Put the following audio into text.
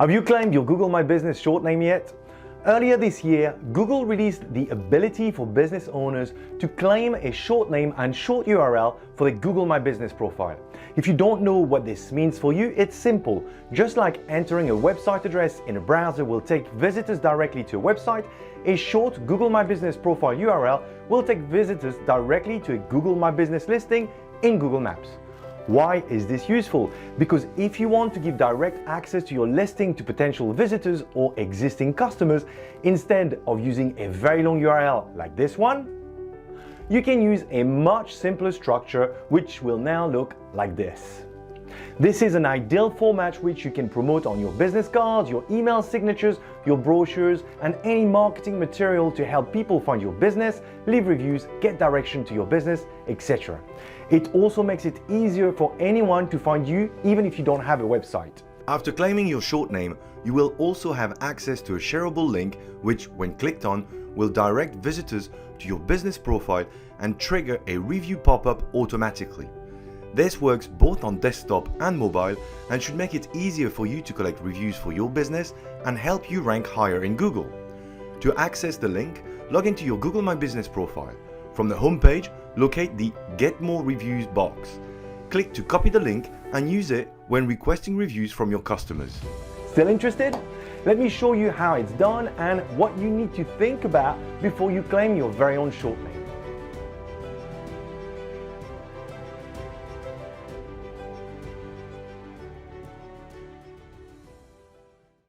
Have you claimed your Google My Business short name yet? Earlier this year, Google released the ability for business owners to claim a short name and short URL for the Google My Business profile. If you don't know what this means for you, it's simple. Just like entering a website address in a browser will take visitors directly to a website, a short Google My Business profile URL will take visitors directly to a Google My Business listing in Google Maps. Why is this useful? Because if you want to give direct access to your listing to potential visitors or existing customers, instead of using a very long URL like this one, you can use a much simpler structure which will now look like this. This is an ideal format which you can promote on your business cards, your email signatures, your brochures, and any marketing material to help people find your business, leave reviews, get direction to your business, etc. It also makes it easier for anyone to find you even if you don't have a website. After claiming your short name, you will also have access to a shareable link which, when clicked on, will direct visitors to your business profile and trigger a review pop-up automatically. This works both on desktop and mobile and should make it easier for you to collect reviews for your business and help you rank higher in Google. To access the link, log into your Google My Business profile. From the homepage, locate the Get More Reviews box. Click to copy the link and use it when requesting reviews from your customers. Still interested? Let me show you how it's done and what you need to think about before you claim your very own short name.